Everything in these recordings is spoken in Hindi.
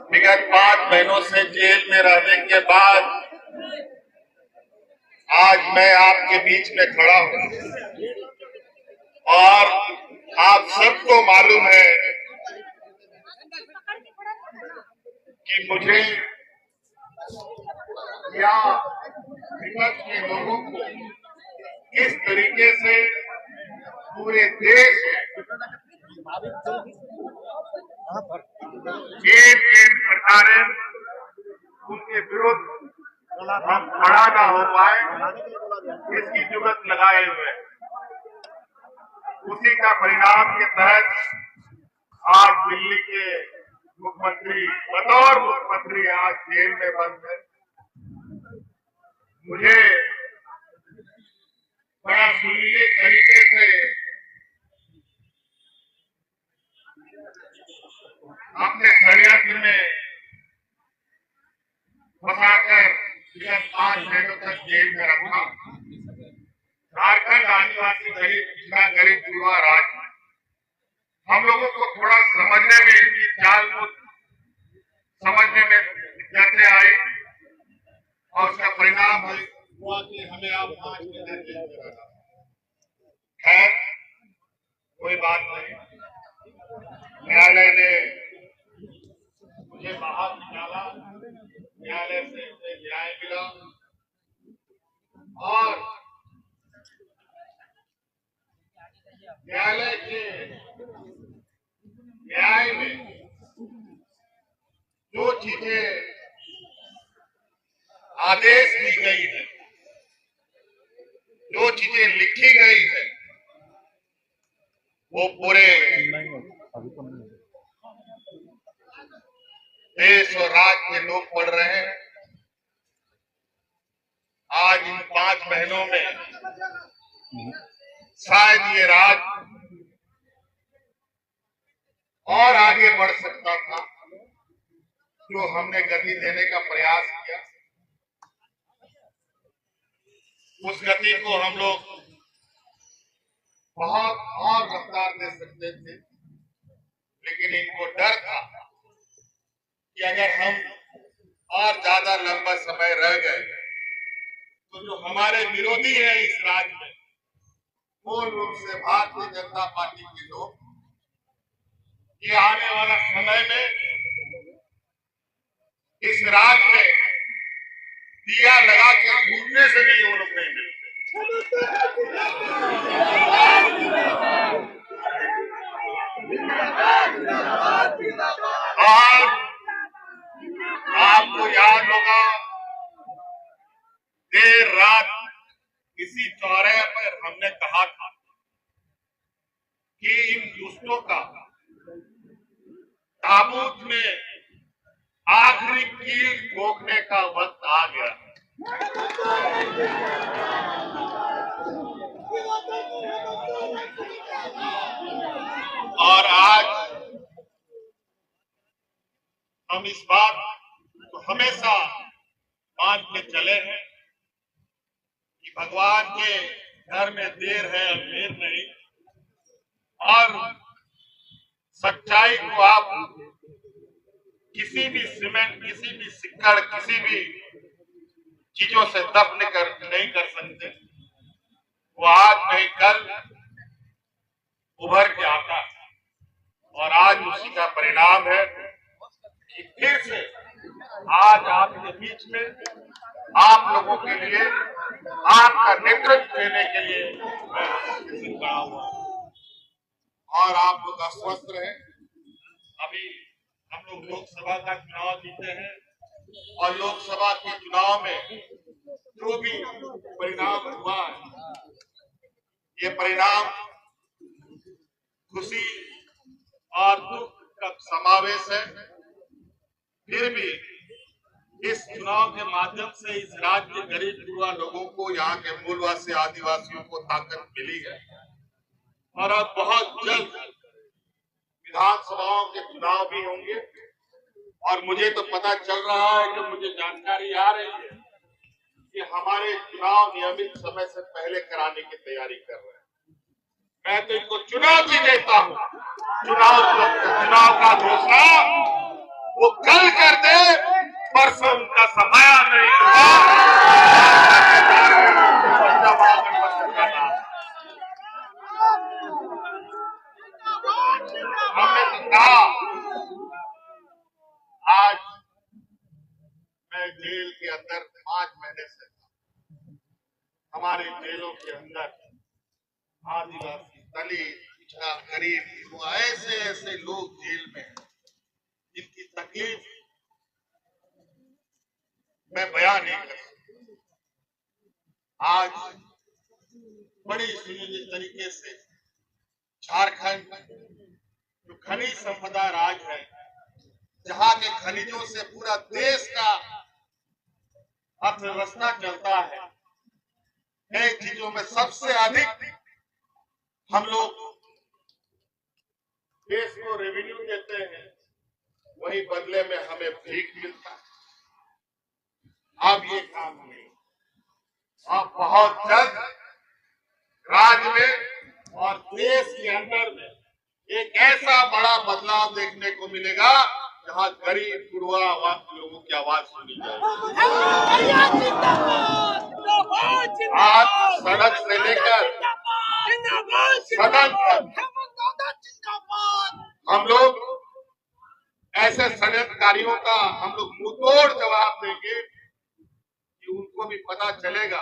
विगत 5 महीनों से जेल में रहने के बाद आज मैं आपके बीच में खड़ा हूं और आप सबको मालूम है कि मुझे या विपक्ष के लोगों को किस तरीके से पूरे देश में एक सरकारें उनके विरुद्ध हम खड़ा ना हो पाए, इसकी जुगत लगाए हुए उसी का परिणाम के तहत आज दिल्ली के मुख्यमंत्री बतौर मुख्यमंत्री आज जेल में बंद है। मुझे बड़ा सुरीले तरीके से अपने षड्यंत्र में फंसाकर 5 महीनों तक जेल में रखा। झारखंड आदिवासी दलित पिछड़ा गरीब युवा राज्य, हम लोगों को थोड़ा समझने में इनकी चाल को समझने में दिक्कतें आई और उसका परिणाम हुआ कि हमें अब 5 महीने जेल में रखा। खैर कोई बात नहीं, न्यायालय ने मुझे बाहर निकाला, न्यायालय से न्याय मिला और न्यायालय के न्याय में जो चीजें आदेश दी गई है, जो चीजें लिखी गई है, वो पूरे देश और राज्य के लोग पढ़ रहे हैं। आज इन 5 महीनों में शायद ये राज्य और आगे बढ़ सकता था, जो हमने गति देने का प्रयास किया। उस गति को हम लोग बहुत और रफ्तार दे सकते थे, लेकिन इनको डर था कि अगर हम और ज्यादा लंबा समय रह गए तो जो हमारे विरोधी हैं इस राज्य में, मूल रूप से भारतीय जनता पार्टी के लोग, ये आने वाला समय में इस राज्य में दिया लगा के घूमने से भी वो लोग नहीं मिलते। और आपको याद होगा, देर रात किसी चौराहे पर हमने कहा था कि इन दुष्टों का ताबूत में आखिरी कील ठोकने का वक्त आ गया। और आज हम इस बात को हमेशा मान के चले हैं कि भगवान के घर में देर है अंधेर नहीं, और सच्चाई को आप किसी भी सीमेंट, किसी भी सिक्कड़, किसी भी चीजों से दफन नहीं कर सकते। वो आज नहीं कल उभर के आता है और आज उसी का परिणाम है कि फिर से आज आपके बीच में आप लोगों के लिए, आपका नेतृत्व देने के लिए मैं खड़ा हुआ और आप लोग अस्वस्थ रहे। अभी हम लोग लोकसभा का चुनाव जीते हैं और लोकसभा के चुनाव में जो भी परिणाम हुआ है, ये परिणाम खुशी और दुख का समावेश है। फिर भी इस चुनाव के माध्यम से इस राज्य के गरीब युवा लोगों को, यहाँ के मूलवासी आदिवासियों को ताकत मिली है और अब बहुत जल्द विधानसभाओं के चुनाव भी होंगे। और मुझे तो पता चल रहा है कि मुझे जानकारी आ रही है कि हमारे चुनाव नियमित समय से पहले कराने की तैयारी कर रहे हैं। मैं तो इनको चुनौती देता हूँ, चुनाव का घोषणा वो कल कर दे, परसों उनका समाया नहीं हुआ। हमने तो कहा, आज मैं जेल के अंदर 5 महीने से, हमारे जेलों के अंदर आदिवासी, दलित, पिछड़ा, गरीब, वो ऐसे ऐसे लोग जेल में हैं जिनकी तकलीफ मैं बयान नहीं कर सकता। आज बड़ी सुनियोजित तरीके से झारखंड जो खनिज संपदा राज है, जहां के खनिजों से पूरा देश का अर्थव्यवस्था चलता है, कई चीजों में सबसे अधिक हम लोग देश को रेवेन्यू देते हैं, वही बदले में हमें भीख मिलता है। अब ये काम नहीं, अब बहुत जल्द राज्य में और देश के अंदर में एक ऐसा बड़ा बदलाव देखने को मिलेगा जहां गरीब गुरबा लोगों की आवाज सुनी जाएगी। आज सड़क से लेकर सदन तक हम लोग ऐसे षड्यंत्रकारियों का हम लोग मुंहतोड़ जवाब देंगे कि उनको भी पता चलेगा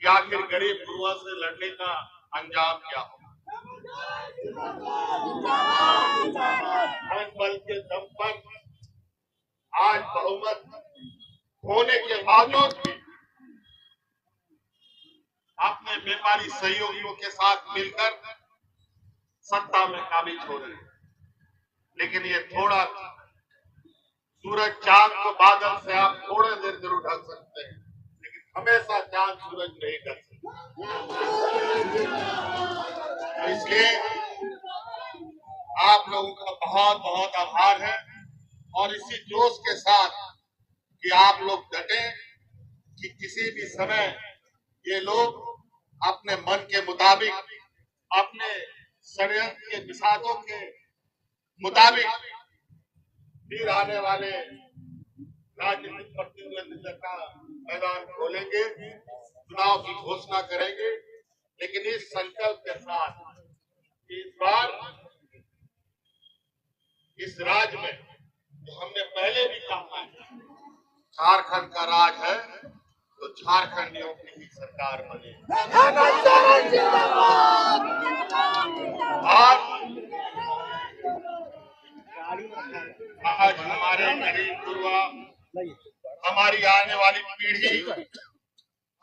कि आखिर गरीब गुरबा से लड़ने का अंजाम क्या होगा। बल के दम पर आज बहुमत होने के बावजूद भी अपने व्यापारी सहयोगियों के साथ मिलकर सत्ता में काबिज हो रहे हैं। लेकिन ये थोड़ा सूरज चांद को बादल से आप थोड़े देर जरूर ढक सकते हैं, लेकिन हमेशा चांद सूरज नहीं ढक सकते। इसलिए आप लोगों का बहुत बहुत आभार है और इसी जोश के साथ कि आप लोग डटे कि किसी भी समय ये लोग अपने मन के मुताबिक, अपने षड्यंत्र के विषादों के मुताबिक फिर आने वाले राजनीतिक प्रतिद्वंदिता का मैदान खोलेंगे, चुनाव की घोषणा करेंगे। लेकिन इस संकल्प के साथ इस बार इस राज्य में जो हमने पहले भी कहा है, झारखंड का राज है तो झारखंडियों की ही सरकार बने। आज हमारे गरीब गुरबा, हमारी आने वाली पीढ़ी,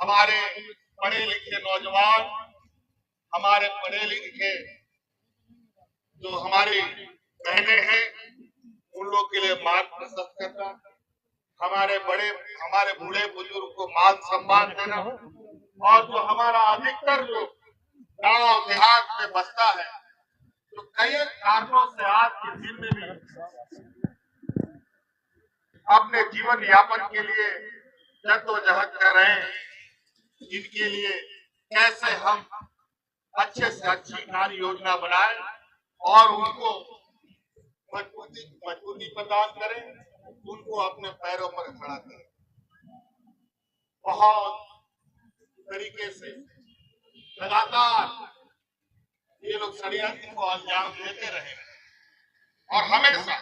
हमारे पढ़े लिखे नौजवान, हमारे पढ़े लिखे जो हमारी बहनें हैं, उन लोग के लिए मार्ग प्रशस्त करना, हमारे बूढ़े बुजुर्ग को मान सम्मान देना, और जो हमारा अधिकतर जो गांव देहात में बसता है, जो कई कारणों से आज के दिन में भी अपने जीवन यापन के लिए जद्दोजहद कर रहे हैं, इनके लिए कैसे हम अच्छे से अच्छी कार्य योजना बनाएं और उनको मजबूती प्रदान करें, उनको अपने पैरों पर खड़ा करें। बहुत तरीके से लगातार ये लोग षड्यंत्र को अंजाम देते रहे और हमेशा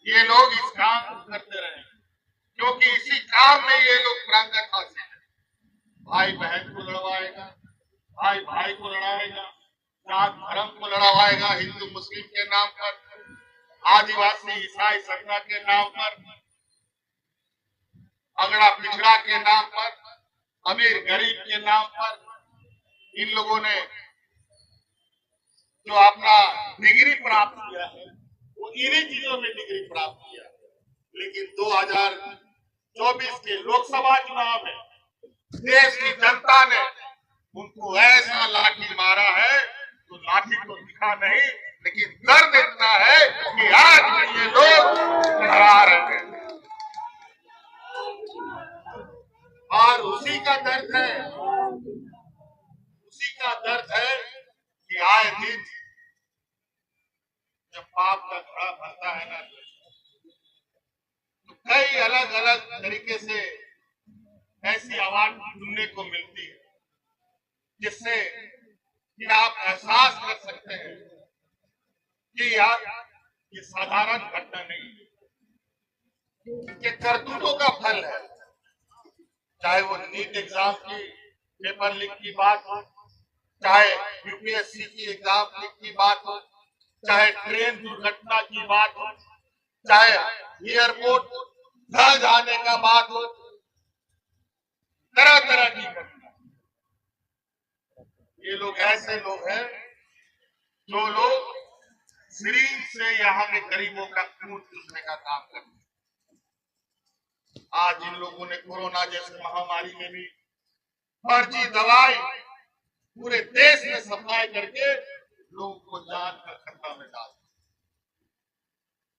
ये लोग इस काम को करते रहे, क्योंकि इसी काम में ये लोग प्रांगत हासिल है। भाई बहन को लड़वाएगा, भाई भाई को लड़ाएगा, जात धर्म को लड़वाएगा, हिंदू मुस्लिम के नाम पर, आदिवासी ईसाई सत्ता के नाम पर, अगड़ा पिछड़ा के नाम पर, अमीर गरीब के नाम पर। इन लोगों ने जो अपना डिग्री प्राप्त किया है वो इन्हीं चीजों में डिग्री प्राप्त किया, लेकिन 2024 के लोकसभा चुनाव में देश की जनता ने उनको ऐसा लाठी मारा है, तो लाठी तो दिखा नहीं, लेकिन दर्द इतना है कि आज भी ये लोग डरा रहे हैं। और उसी का दर्द है कि आए दिन जब पाप का घड़ा भरता है ना कई अलग अलग तरीके से ऐसी आवाज सुनने को मिलती है जिससे कि आप एहसास कर सकते हैं कि यार ये साधारण घटना नहीं है, ये करतूतों का फल है। चाहे वो नीट एग्जाम की पेपर लीक की बात हो, चाहे यूपीएससी की एग्जाम लीक की बात हो, चाहे ट्रेन दुर्घटना की बात हो, चाहे एयरपोर्ट ढह जाने का बात हो, तरह तरह की घटना। ये लोग ऐसे लोग हैं जो लोग सिरिंज से यहाँ के गरीबों का खून चूसने का काम करते हैं। आज इन लोगों ने कोरोना जैसी महामारी में भी फर्जी दवाई पूरे देश में सप्लाई करके लोगों को जान का खतरा में डाल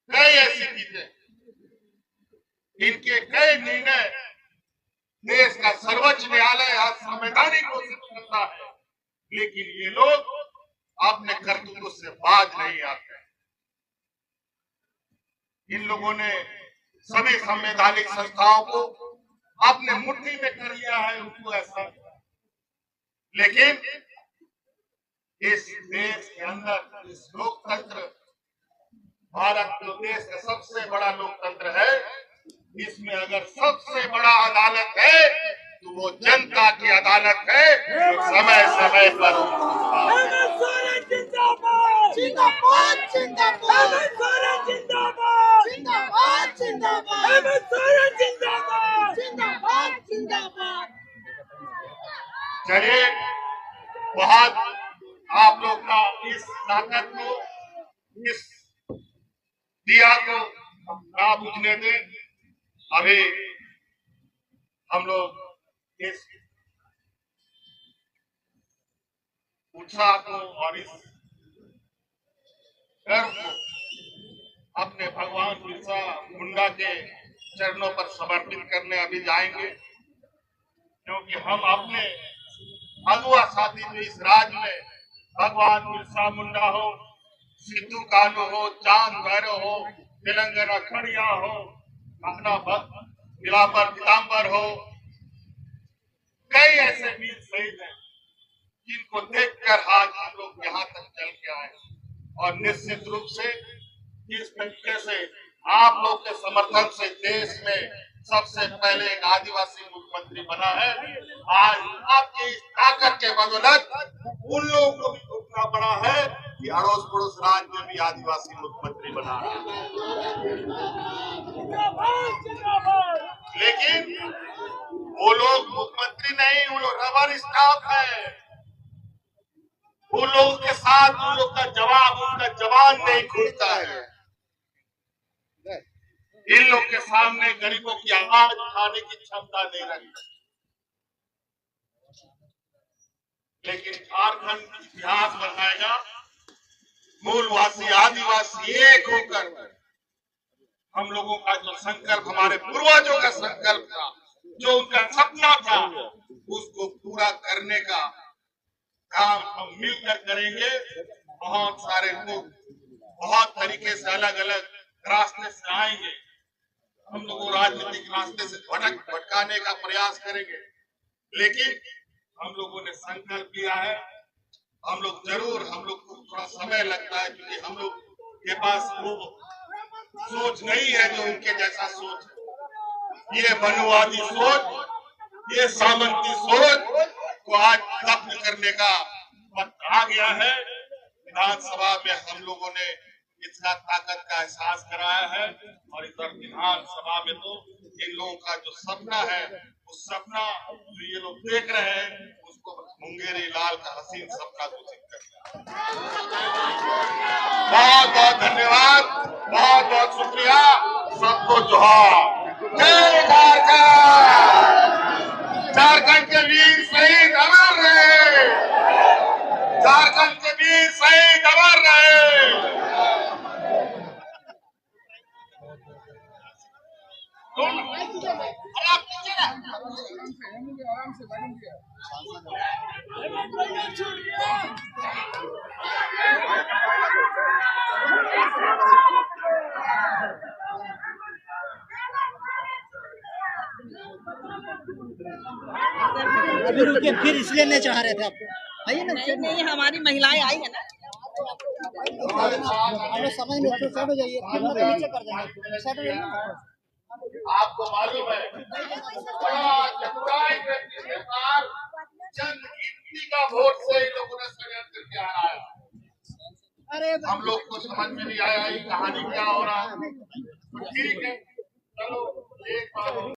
कई ऐसी चीजें, इनके कई निर्णय देश का सर्वोच्च न्यायालय आज संवैधानिक घोषित करता है, लेकिन ये लोग अपने कर्तव्यों से बाज नहीं आते। इन लोगों ने सभी संवैधानिक संस्थाओं को अपने मुट्ठी में कर लिया है, उनको ऐसा। लेकिन इस देश के अंदर इस लोकतंत्र, भारत जो देश का सबसे बड़ा लोकतंत्र है, इसमें अगर सबसे बड़ा अदालत है तो वो जनता की अदालत है, जो समय समय पर चलिए, बहुत आप लोग का इस ताकत को, इस दिया को ना बुझने दें। अभी हम लोग इस उत्साह को और इस गर्व को अपने भगवान बिरसा मुंडा के चरणों पर समर्पित करने अभी जाएंगे, क्योंकि हम अपने अगुआ साथी जो इस राज्य में भगवान बिरसा मुंडा हो, सिद्धू कान्हू हो, चांद भैरव हो, तेलंगाना खड़िया हो, अपना बिलावर पीताम्बर हो, कई ऐसे वीर शहीद हैं जिनको देखकर आज हम लोग यहाँ तक चल के आए। और निश्चित रूप से इस तरीके से आप लोग के समर्थन से देश में सबसे पहले एक आदिवासी मुख्यमंत्री बना है। आज आपकी इस ताकत के बदौलत उन लोगों को भी उतना बड़ा है कि अड़ोस पड़ोस राज्य में भी आदिवासी मुख्यमंत्री बना है। लेकिन वो लोग मुख्यमंत्री नहीं, वो लोग रबर स्टाफ है। उन लोगों के साथ उन लोग का जवाब, उनका जवान नहीं खुलता है। इन लोग के सामने गरीबों की आवाज उठाने की क्षमता नहीं रखती। लेकिन झारखंड इतिहास बनाएगा, मूलवासी आदिवासी एक होकर हम लोगों का जो संकल्प, हमारे पूर्वजों का संकल्प था, जो उनका सपना था, उसको पूरा करने का काम हम मिलकर करेंगे। बहुत सारे लोग बहुत तरीके से अलग अलग रास्ते से आएंगे, हम लोग राजनीतिक रास्ते से भटकाने का प्रयास करेंगे, लेकिन हम लोगों ने संकल्प लिया है। हम लोग जरूर, हम लोग को थोड़ा समय लगता है क्योंकि हम लोग के पास वो सोच नहीं है जो उनके जैसा सोच है। ये मनुवादी सोच, ये सामंती सोच को आज खत्म करने का वक्त आ गया है। विधानसभा में हम लोगों ने इसका ताकत का एहसास कराया है, और इधर विधानसभा में तो इन लोगों का जो सपना है, उस सपना जो ये लोग देख रहे हैं, उसको मुंगेरी लाल का हसीन सपना घोषित कर। बहुत बहुत धन्यवाद, बहुत बहुत शुक्रिया, सबको जोहार। जय झारखंड। झारखंड के वीर शहीद अमर रहे, झारखंड के वीर शहीद अमर रहे। आराम से मैडम जी। अभी रुके, फिर इसलिए नहीं चाह रहे थे आपको। आइए ना, नहीं नहीं, हमारी महिलाएं आई है ना। आप लोग समझ में साइड हो जाइए, फिर मैं नीचे कर देंगे, साइड हो जाइए। आपको मालूम है बड़ा चतुराई के साथ चंद गिनती का वोट से इन लोगों ने षड्यंत्र किया है। अरे हम लोग को समझ में नहीं आया ये कहानी क्या हो रहा है। तो ठीक है, चलो एक बार